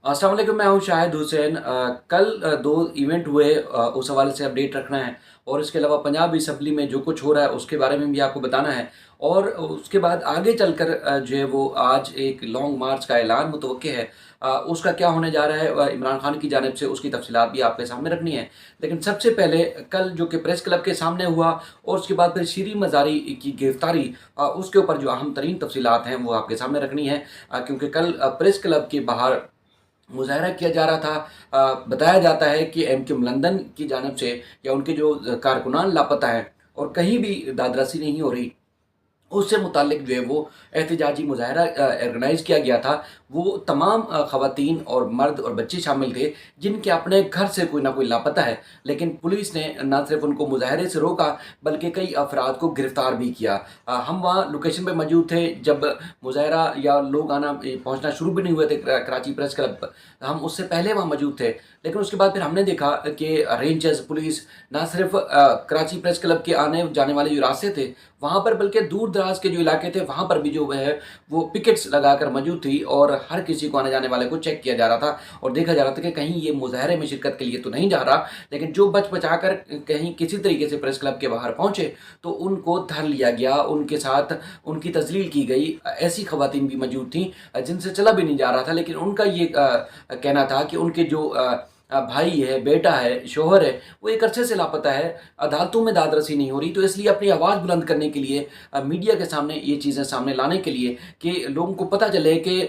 अस्सलाम वालेकुम, मैं हूँ शाहिद हुसैन। कल दो इवेंट हुए, उस हवाले से अपडेट रखना है और इसके अलावा पंजाब असम्बली में जो कुछ हो रहा है उसके बारे में भी आपको बताना है। और उसके बाद आगे चलकर जो है वो आज एक लॉन्ग मार्च का ऐलान मुतवक्के है। उसका क्या होने जा रहा है इमरान खान की जानिब से, उसकी तफसीलात भी आपके सामने रखनी है। लेकिन सबसे पहले कल जो कि प्रेस क्लब के सामने हुआ और उसके बाद फिर शीरी मज़ारी की गिरफ्तारी, उसके ऊपर जो अहम तरीन तफसीलात हैं वो आपके सामने रखनी है। क्योंकि कल प्रेस क्लब के बाहर मुजाहरा किया जा रहा था। बताया जाता है कि एमक्यूएम लंदन की जानिब से या उनके जो कारकुनान लापता हैं और कहीं भी दादरसी नहीं हो रही, उससे मुतालिक जो है वो एहतजाजी मुजाहरा ऑर्गेनाइज़ किया गया था। वो तमाम ख़वातीन और मर्द और बच्चे शामिल थे जिनके अपने घर से कोई ना कोई लापता है। लेकिन पुलिस ने न सिर्फ उनको मुजाहरे से रोका बल्कि कई अफराद को गिरफ़्तार भी किया। हम वहाँ लोकेशन पे मौजूद थे जब मुजाहरा या लोग आना पहुँचना शुरू भी नहीं हुए थे कराची प्रेस क्लब पर। हम उससे पहले वहाँ मौजूद थे। लेकिन उसके बाद फिर हमने देखा कि रेंजर्स पुलिस ना सिर्फ कराची प्रेस क्लब के आने जाने वाले जो रास्ते थे वहाँ पर, बल्कि दूर दराज के जो इलाके थे वहाँ पर भी जो है वो पिकेट्स लगाकर मौजूद थी और हर किसी को आने जाने वाले को चेक किया जा रहा था और देखा जा रहा था कि कहीं ये मुजाहरे में शिरकत के लिए तो नहीं जा रहा। लेकिन जो बच बचा कर कहीं किसी तरीके से प्रेस क्लब के बाहर पहुँचे तो उनको धर लिया गया, उनके साथ उनकी तजलील की गई। ऐसी खवातीन भी मौजूद थीं जिनसे चला भी नहीं जा रहा था, लेकिन उनका ये कहना था कि उनके जो भाई है, बेटा है, शोहर है, वो एक अरसे से लापता है, अदालतों में दादरसी नहीं हो रही। तो इसलिए अपनी आवाज़ बुलंद करने के लिए, मीडिया के सामने ये चीज़ें सामने लाने के लिए कि लोगों को पता चले कि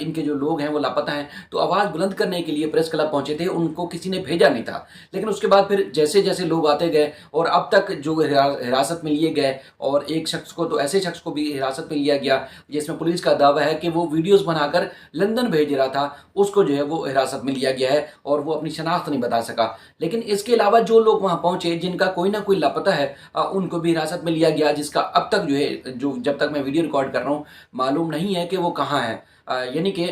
इनके जो लोग हैं वो लापता हैं, तो आवाज़ बुलंद करने के लिए प्रेस क्लब पहुँचे थे। उनको किसी ने भेजा नहीं था। लेकिन उसके बाद फिर जैसे जैसे लोग आते गए और अब तक जो हिरासत में लिए गए, और एक शख्स को तो ऐसे शख्स को भी हिरासत में लिया गया जिसमें पुलिस का दावा है कि वो वीडियोज़ बनाकर लंदन भेज रहा था, उसको जो है वो हिरासत में लिया गया है और वो अपनी शनाख्त नहीं बता सका। लेकिन इसके अलावा जो लोग वहाँ पहुँचे जिनका कोई ना कोई लापता है, उनको भी हिरासत में लिया गया, जिसका अब तक जो है, जो जब तक मैं वीडियो रिकॉर्ड कर रहा हूँ, मालूम नहीं है कि वो कहाँ है। यानी कि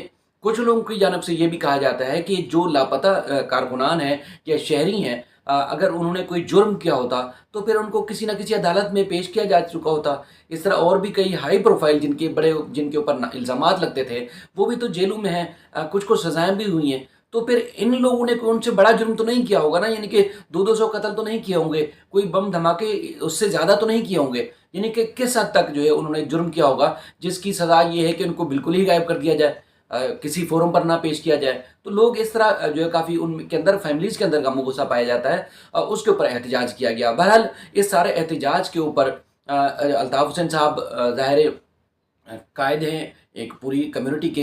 कुछ लोगों की जानब से ये भी कहा जाता है कि जो लापता कारकुनान हैं या शहरी हैं, अगर उन्होंने कोई जुर्म किया होता तो फिर उनको किसी न किसी अदालत में पेश किया जा चुका होता। इस तरह और भी कई हाई प्रोफाइल जिनके ऊपर इल्ज़ामात लगते थे वो भी तो जेलों में हैं, कुछ को सज़ाएँ भी हुई हैं। तो फिर इन लोगों ने कोई उनसे बड़ा जुर्म तो नहीं किया होगा ना, यानी कि 200-200 कत्ल तो नहीं किए होंगे, कोई बम धमाके उससे ज़्यादा तो नहीं किए होंगे। यानी कि किस हद तक जो है उन्होंने जुर्म किया होगा जिसकी सज़ा ये है कि उनको बिल्कुल ही गायब कर दिया जाए, किसी फोरम पर ना पेश किया जाए। तो लोग इस तरह जो है काफ़ी उनके अंदर, फैमिलीज़ के अंदर गम गुस्सा पाया जाता है। उसके ऊपर एहतजाज किया गया। बहरहाल इस सारे एहतजाज के ऊपर अल्ताफ़ हुसैन साहब ज़ाहिर कायद हैं, एक पूरी कम्युनिटी के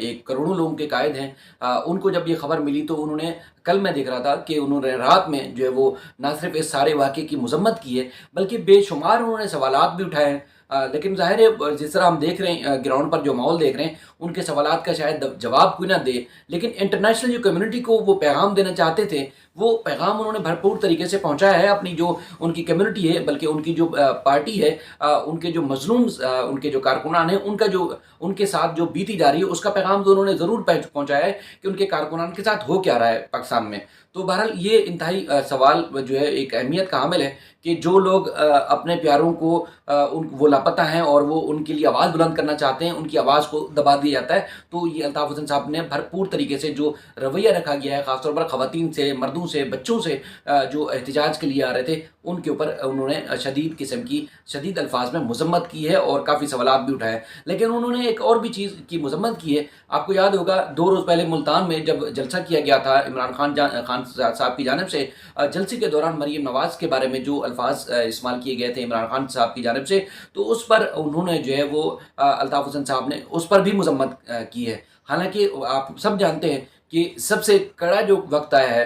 एक करोड़ों लोगों के कायद हैं। उनको जब ये खबर मिली तो उन्होंने, कल मैं देख रहा था कि उन्होंने रात में जो है वो ना सिर्फ इस सारे वाक़े की मजम्मत की है बल्कि बेशुमार उन्होंने सवालात भी उठाए हैं। लेकिन ज़ाहिर है जिस तरह हम देख रहे हैं, ग्राउंड पर जो माहौल देख रहे हैं, उनके सवालात का शायद जवाब कोई ना दे, लेकिन इंटरनेशनल जो कम्युनिटी को वो पैगाम देना चाहते थे वो पैगाम उन्होंने भरपूर तरीके से पहुंचाया है। अपनी जो उनकी कम्युनिटी है, बल्कि उनकी जो पार्टी है, उनके जो मजलूम, उनके जो कारकुनान हैं, उनका जो उनके साथ जो बीती जा रही है उसका पैगाम तो उन्होंने ज़रूर पहुंचाया है कि उनके कारकुनान के साथ हो क्या रहा है पाकिस्तान में। तो बहरहाल ये इंतहाई सवाल जो है एक अहमियत का हामिल है कि जो लोग अपने प्यारों को उन वो लापता हैं और वो उनके लिए आवाज़ बुलंद करना चाहते हैं, उनकी आवाज़ को दबा दिया जाता है। तो ये अल्ताफ़ हुसैन साहब ने भरपूर तरीके से जो रवैया रखा गया है, ख़ासतौर पर ख़वातीन से, मर्दों से, बच्चों से जो एहतजाज के लिए आ रहे थे, उनके ऊपर उन्होंने शदीद किस्म की, शदीद अल्फाज में मजम्मत की है और काफ़ी सवालात भी उठाए। लेकिन उन्होंने एक और भी चीज़ की मजम्मत की है। आपको याद होगा 2 रोज़ पहले मुल्तान में जब जलसा किया गया था इमरान खान साहब की जानिब से, जलसे के दौरान मरीम नवाज़ के बारे में जो अल्फाज इस्तेमाल किए गए थे इमरान खान साहब की जानिब से, तो उस पर उन्होंने जो है वो अल्ताफ़ हुसैन साहब ने उस पर भी मजम्मत की है। हालांकि आप सब जानते हैं कि सबसे कड़ा जो वक्त आया है,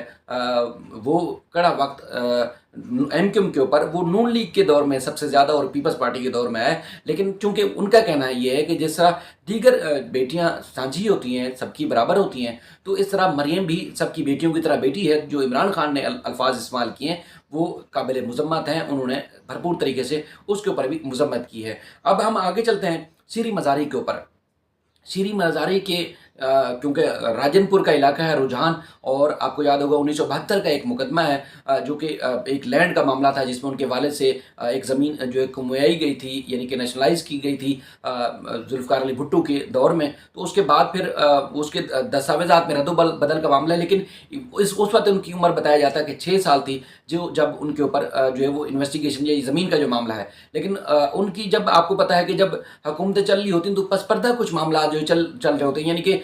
वो कड़ा वक्त एमक्यूएम के ऊपर वो नून लीग के दौर में सबसे ज़्यादा और पीपल्स पार्टी के दौर में आया है। लेकिन चूंकि उनका कहना ये है कि जिस तरह दीगर बेटियां साझी होती हैं, सबकी बराबर होती हैं, तो इस तरह मरियम भी सबकी बेटियों की तरह बेटी है। जो इमरान खान ने अल्फाज इस्तेमाल किए हैं वो काबिल मजम्मत हैं, उन्होंने भरपूर तरीके से उसके ऊपर भी मजम्मत की है। अब हम आगे चलते हैं शीरी मज़ारी के ऊपर। शीरी मज़ारी के کیونکہ راجنپور کا علاقہ ہے رجحان، اور آپ کو یاد ہوگا 1972 کا ایک مقدمہ ہے جو کہ ایک لینڈ کا معاملہ تھا، جس میں ان کے والد سے ایک زمین جو ہے کمویائی گئی تھی، یعنی کہ نیشنلائز کی گئی تھی ذوالفقار علی بھٹو کے دور میں. تو اس کے بعد پھر اس کے دستاویزات میں رد و بدل کا معاملہ ہے، لیکن اس وقت ان کی عمر بتایا جاتا ہے کہ 6 سال تھی جب ان کے اوپر جو ہے وہ انویسٹیگیشن یا زمین کا جو معاملہ ہے. لیکن ان کی جب آپ کو پتہ ہے کہ جب حکومتیں چل رہی ہوتی ہیں تو پس پردہ کچھ معاملات جو چل رہے ہوتے ہیں، یعنی کہ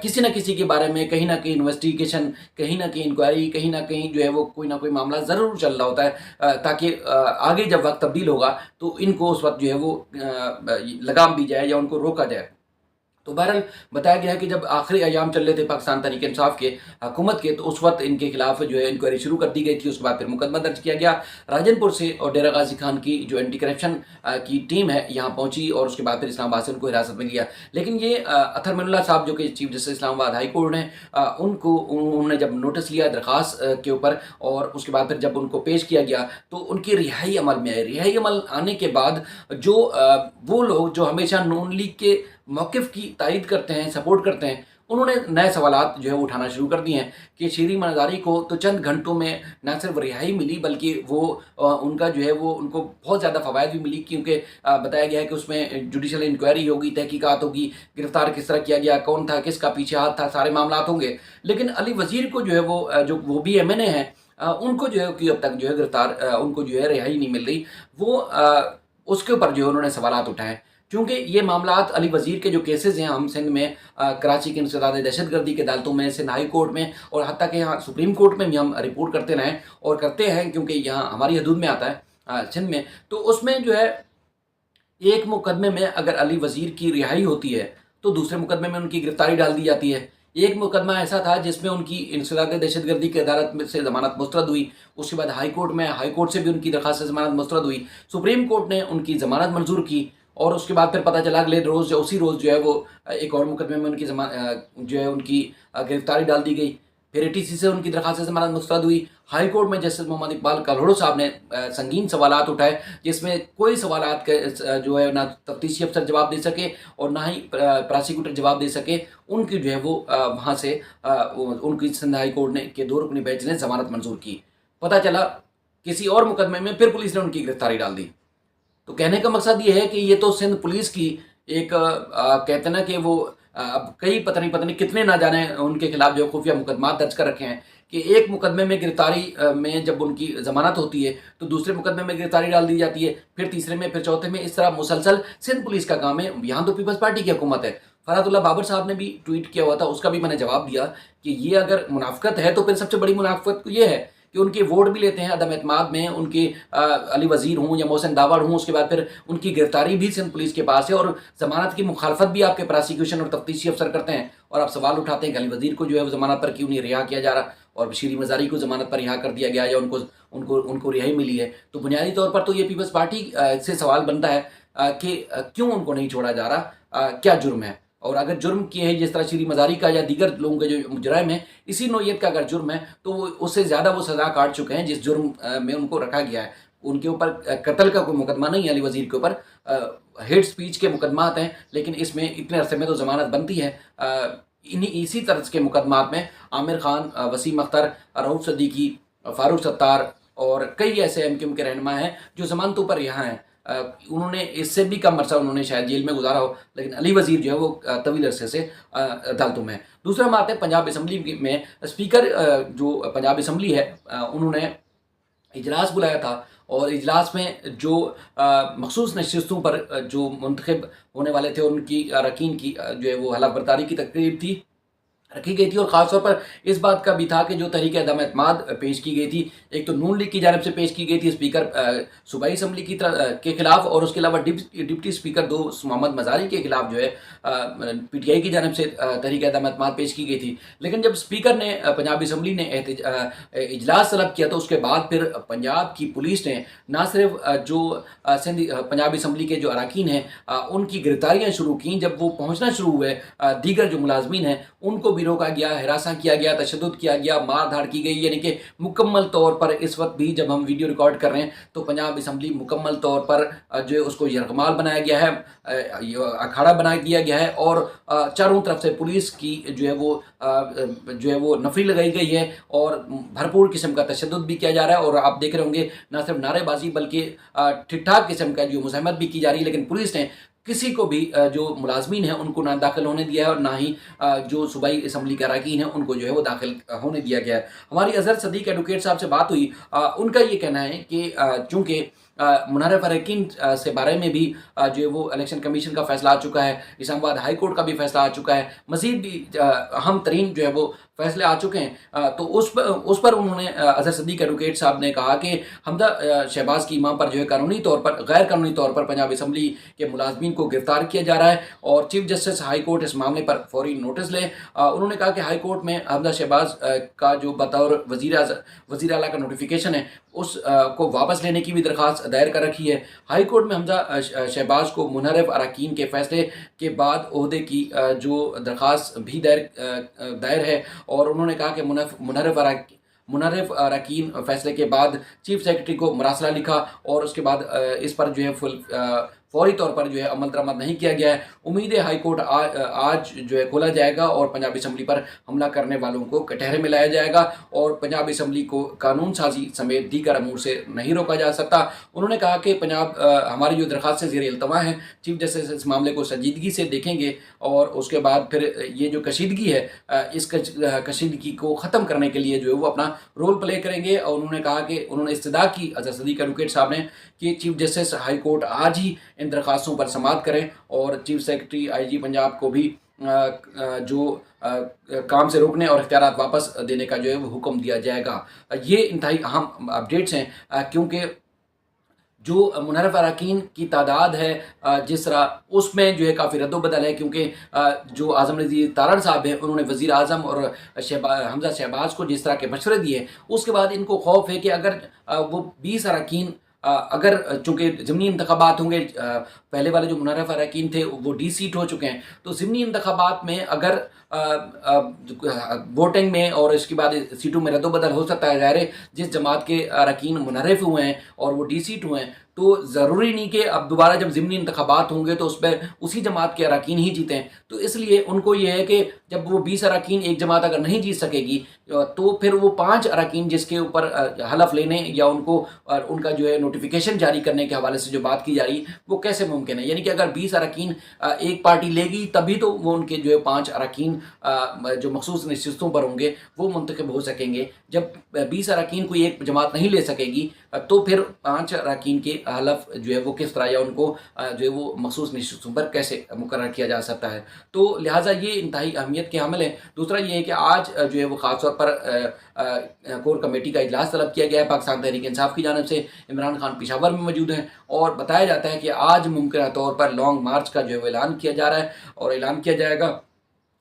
کسی نہ کسی کے بارے میں کہیں نہ کہیں انویسٹیگیشن، کہیں نہ کہیں انکوائری، کہیں نہ کہیں جو ہے وہ کوئی نہ کوئی معاملہ ضرور چل رہا ہوتا ہے، تاکہ آگے جب وقت تبدیل ہوگا تو ان کو اس وقت جو ہے وہ لگام دی جائے یا ان کو روکا جائے. تو بہرحال بتایا گیا ہے کہ جب آخری ایام چل رہے تھے پاکستان تحریک انصاف کے حکومت کے، تو اس وقت ان کے خلاف جو ہے انکوائری شروع کر دی گئی تھی. اس کے بعد پھر مقدمہ درج کیا گیا راجن پور سے، اور ڈیرہ غازی خان کی جو اینٹی کرپشن کی ٹیم ہے یہاں پہنچی، اور اس کے بعد پھر اسلام آباد سے ان کو حراست میں لیا. لیکن یہ اطہر من اللہ صاحب جو کہ چیف جسٹس اسلام آباد ہائی کورٹ ہیں، انہوں نے جب نوٹس لیا درخواست کے اوپر، اور اس کے بعد پھر جب ان کو پیش کیا گیا تو ان کی رہائی عمل میں آئی. رہائی عمل آنے کے بعد جو وہ لوگ جو ہمیشہ نون لیگ کے موقف کی تائید کرتے ہیں، سپورٹ کرتے ہیں، انہوں نے نئے سوالات جو ہے اٹھانا شروع کر دیے ہیں کہ شیریں منظاری کو تو چند گھنٹوں میں نہ صرف رہائی ملی، بلکہ وہ ان کا جو ہے وہ ان کو بہت زیادہ فوائد بھی ملی، کیونکہ بتایا گیا ہے کہ اس میں جوڈیشل انکوائری ہوگی، تحقیقات ہوگی، گرفتار کس طرح کیا گیا، کون تھا، کس کا پیچھے ہاتھ تھا، سارے معاملات ہوں گے. لیکن علی وزیر کو جو ہے وہ بھی ایم این اے ہیں، ان کو جو ہے کہ اب تک جو ہے گرفتار ان کو جو ہے رہائی نہیں مل رہی. وہ اس کے اوپر جو ہے انہوں نے سوالات اٹھائے، چونکہ یہ معاملات علی وزیر کے جو کیسز ہیں، ہم سندھ میں کراچی کے انسداد دہشت گردی کے عدالتوں میں، سندھ ہائی کورٹ میں، اور حتیٰ کہ یہاں سپریم کورٹ میں بھی ہم رپورٹ کرتے رہے اور کرتے ہیں، کیونکہ یہاں ہماری حدود میں آتا ہے سندھ میں. تو اس میں جو ہے ایک مقدمے میں اگر علی وزیر کی رہائی ہوتی ہے تو دوسرے مقدمے میں ان کی گرفتاری ڈال دی جاتی ہے. ایک مقدمہ ایسا تھا جس میں ان کی انسداد دہشت گردی کی عدالت میں سے ضمانت مسترد ہوئی، اس کے بعد ہائی کورٹ سے بھی ان کی درخواست سے ضمانت مسترد ہوئی، سپریم کورٹ نے ان کی ضمانت منظور کی، اور اس کے بعد پھر پتہ چلا اگلے روز یا اسی روز جو ہے وہ ایک اور مقدمے میں ان کی جو ہے ان کی گرفتاری ڈال دی گئی. پھر اے ٹی سی سے ان کی درخواست سے ضمانت مسترد ہوئی. ہائی کورٹ میں جسٹس محمد اقبال کالہوڑو صاحب نے سنگین سوالات اٹھائے، جس میں کوئی سوالات جو ہے نہ تفتیشی افسر جواب دے سکے اور نہ ہی پراسیکیوٹر جواب دے سکے. ان کی جو ہے وہ وہاں سے ان کی سندھ ہائی کورٹ نے کے 2 رکنی بینچ نے ضمانت منظور کی. پتہ چلا کسی اور مقدمے میں پھر پولیس نے ان کی گرفتاری ڈال دی. تو کہنے کا مقصد یہ ہے کہ یہ تو سندھ پولیس کی ایک کہتے ہیں نا کہ وہ اب کئی پتہ نہیں کتنے نہ جانے ان کے خلاف جو خفیہ مقدمات درج کر رکھے ہیں کہ ایک مقدمے میں گرفتاری میں جب ان کی ضمانت ہوتی ہے تو دوسرے مقدمے میں گرفتاری ڈال دی جاتی ہے، پھر تیسرے میں، پھر چوتھے میں، اس طرح مسلسل سندھ پولیس کا کام ہے. یہاں تو پیپلز پارٹی کی حکومت ہے. فرحت اللہ بابر صاحب نے بھی ٹویٹ کیا ہوا تھا، اس کا بھی میں نے جواب دیا کہ یہ اگر منافقت ہے تو پھر سب سے بڑی منافقت یہ ہے کہ ان کے ووٹ بھی لیتے ہیں عدم اعتماد میں، ان کے علی وزیر ہوں یا محسن داوڑ ہوں، اس کے بعد پھر ان کی گرفتاری بھی سندھ پولیس کے پاس ہے، اور ضمانت کی مخالفت بھی آپ کے پراسیکیوشن اور تفتیشی افسر کرتے ہیں. اور آپ سوال اٹھاتے ہیں کہ علی وزیر کو جو ہے وہ ضمانت پر کیوں نہیں رہا کیا جا رہا، اور شیریں منظاری کو ضمانت پر رہا کر دیا گیا یا ان کو رہائی ملی ہے. تو بنیادی طور پر تو یہ پیپلز پارٹی سے سوال بنتا ہے کہ کیوں ان کو نہیں چھوڑا جا رہا، کیا جرم ہے. اور اگر جرم کیے ہیں جس طرح شیریں مزاری کا یا دیگر لوگوں کے جو جرائم ہیں، اسی نوعیت کا اگر جرم ہے تو وہ اس سے زیادہ وہ سزا کاٹ چکے ہیں جس جرم میں ان کو رکھا گیا ہے. ان کے اوپر قتل کا کوئی مقدمہ نہیں ہے، علی وزیر کے اوپر ہیٹ سپیچ کے مقدمات ہیں، لیکن اس میں اتنے عرصے میں تو ضمانت بنتی ہے. اسی طرز کے مقدمات میں عامر خان، وسیم اختر، رؤوف صدیقی، فاروق ستار اور کئی ایسے ایم کیو ایم کے رہنما ہیں جو ضمانتوں پر یہاں ہیں. انہوں نے اس سے بھی کم عرصہ انہوں نے شاید جیل میں گزارا ہو، لیکن علی وزیر جو ہے وہ طویل عرصے سے عدالتوں میں. دوسرا بات ہے پنجاب اسمبلی میں اسپیکر جو پنجاب اسمبلی ہے انہوں نے اجلاس بلایا تھا، اور اجلاس میں جو مخصوص نشستوں پر جو منتخب ہونے والے تھے ان کی اراکین کی جو ہے وہ حلف برداری کی تقریب رکھی گئی تھی، اور خاص طور پر اس بات کا بھی تھا کہ جو تحریک عدم اعتماد پیش کی گئی تھی، ایک تو نون لیگ کی جانب سے پیش کی گئی تھی اسپیکر صوبائی اسمبلی کے خلاف، اور اس کے علاوہ ڈپٹی اسپیکر دوست محمد مزاری کے خلاف جو ہے پی ٹی آئی کی جانب سے تحریک عدم اعتماد پیش کی گئی تھی. لیکن جب اسپیکر نے پنجاب اسمبلی نے اجلاس طلب کیا تو اس کے بعد پھر پنجاب کی پولیس نے نہ صرف جو پنجاب اسمبلی کے جو اراکین ہیں ان کی گرفتاریاں شروع کیں. جب وہ پہنچنا شروع ہوئے دیگر جو ملازمین ہیں उनको भी रोका गया, हिरासा किया गया, तशद्दुद किया गया, मार धाड़ की गई। यानी कि मुकम्मल तौर पर इस वक्त भी जब हम वीडियो रिकॉर्ड कर रहे हैं तो पंजाब असम्बली मुकम्मल तौर पर जो है उसको यरगमाल बनाया गया है, अखाड़ा बना दिया गया है, और चारों तरफ से पुलिस की जो है वो नफरी लगाई गई है और भरपूर किस्म का तशद्दुद भी किया जा रहा है। और आप देख रहे होंगे ना सिर्फ नारेबाजी बल्कि ठीक ठाक किस्म का जो मुज़ाहमत भी की जा रही है, लेकिन पुलिस ने किसी को भी जो मुलाजमीन है उनको ना दाखिल होने दिया है और ना ही जो सूबाई असम्बली के अरकान हैं उनको जो है वो दाखिल होने दिया गया है। हमारी अजहर सदीक एडवोकेट साहब से बात हुई, उनका ये कहना है कि चूँकि मुनर्रफ अरकान से बारे में भी जो है वो इलेक्शन कमीशन का फैसला आ चुका है, इस्लामाबाद हाई कोर्ट का भी फैसला आ चुका है, मज़ीद भी अहम तरीन जो है वो फैसले आ चुके हैं, तो उस पर उन्होंने अजहर सदीक एडवोकेट साहब ने कहा कि हमजा शहबाज की मां पर जो है कानूनी तौर पर, गैर कानूनी तौर पर पंजाब असम्बली के मुलाजमीन को गिरफ्तार किया जा रहा है और चीफ जस्टिस हाई कोर्ट इस मामले पर फौरी नोटिस लें। उन्होंने कहा कि हाई कोर्ट में हमजा शहबाज का जो बतौर वज़ीर आला का नोटिफिकेशन है उस को वापस लेने की भी दरख्वास्त दायर कर रखी है। हाई कोर्ट में हमजा शहबाज को मुनर्रफ अरकान के फैसले के बाद ओहदे की जो दरख्वास्त भी दायर है, और उन्होंने कहा कि मुनर्रफ अरकान फैसले के बाद चीफ सेक्रेटरी को मरासला लिखा और उसके बाद इस पर जो है फौरी तौर पर जो है अमल दरामद नहीं किया गया है। उम्मीद है हाई कोर्ट आज जो है खोला जाएगा और पंजाब असम्बली पर हमला करने वालों को कटहरे में लाया जाएगा और पंजाब असम्बली को कानून साजी समेत दीगर अमूर से नहीं रोका जा सकता। उन्होंने कहा कि पंजाब हमारी जो दरख्वास्त ज़ेर इल्तवा है, चीफ जस्टिस इस मामले को संजीदगी से देखेंगे और उसके बाद फिर ये जो कशीदगी है इस कशीदगी को ख़त्म करने के लिए जो है वो अपना रोल प्ले करेंगे। और उन्होंने कहा कि उन्होंने इस्तदा की अजहर सदीक एडवोकेट साहब ने कि चीफ जस्टिस हाई कोर्ट आज ही इन दरख्वास्तों पर समाअत करें और चीफ सेक्रेटरी आईजी पंजाब को भी जो काम से रोकने और इख्तियारात वापस देने का जो है वो हुक्म दिया जाएगा। ये इंतहाई अहम अपडेट्स हैं क्योंकि जो मुनर्रफ अरकान की तादाद है जिस तरह उसमें जो है काफ़ी रद्दोबदल है, क्योंकि जो आज़म नज़ीर तारड़ साहब हैं उन्होंने वज़ीर आज़म और हमजा शहबाज को जिस तरह के मशवरे दिए, उसके बाद इनको खौफ है कि अगर वो 20 अरकान अगर चूँकि ज़िमनी इंतखाबात होंगे, पहले वाले जो मुनर्रफ अरकान थे वो डी-सीट हो चुके हैं, तो ज़िमनी इंतखाबात में अगर वोटिंग में और इसके बाद सीटों में रद्दोबदल हो सकता है। ज़ाहिर है जिस जमात के अरकान मुनर्रफ हुए हैं और वो डी-सीट हुए हैं तो ज़रूरी नहीं कि अब दोबारा जब ज़िमनी इंतखाबात होंगे तो उस पर उसी जमात के अरकान ही जीतें। तो इसलिए उनको ये है कि जब वो 20 अरकान एक जमात अगर नहीं जीत सकेगी तो फिर वो 5 अरकान जिसके ऊपर हलफ लेने या उनको उनका जो है नोटिफिकेशन जारी करने के हवाले से जो बात की जा रही वो कैसे मुमकिन है। यानी कि अगर 20 अरकान एक पार्टी लेगी तभी तो वो उनके जो है 5 अरकान जो मखसूस नशिस्तों पर होंगे वो मुंतखब हो सकेंगे। जब 20 अरकान कोई एक जमात नहीं ले सकेगी तो फिर 5 अरकान के हलफ जो है वो किस तरह या उनको जो है वो मखसूस नशिस्तों पर कैसे मुकर्रर किया जा सकता है। तो लिहाजा ये इंतहाई अहमियत के हामिल है। दूसरा ये है कि आज जो है वो ख़ास तौर पर कोर कमेटी का इजलास तलब किया गया है। पाकिस्तान तहरीक इंसाफ की जानिब से इमरान खान पेशावर में मौजूद हैं और बताया जाता है कि आज मुमकिन तौर पर लॉन्ग मार्च का जो है वो ऐलान किया जा रहा है और ऐलान किया जाएगा,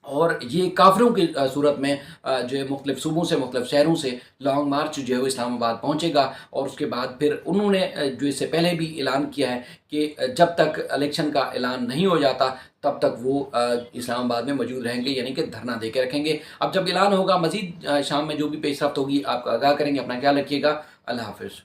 और ये काफिरों की सूरत में जो है मुख्तलिफ सूबों से मुख्तलिफ शहरों से लॉन्ग मार्च जो है वो इस्लामाबाद पहुँचेगा। और उसके बाद फिर उन्होंने जो इससे पहले भी ऐलान किया है कि जब तक इलेक्शन का ऐलान नहीं हो जाता तब तक वो इस्लामाबाद में मौजूद रहेंगे, यानी कि धरना दे के रखेंगे। अब जब ऐलान होगा मज़ीद शाम में जो भी पेशरफ्त होगी आपको आगाह करेंगे। अपना ख्याल रखिएगा। अल्लाह हाफ़िज़।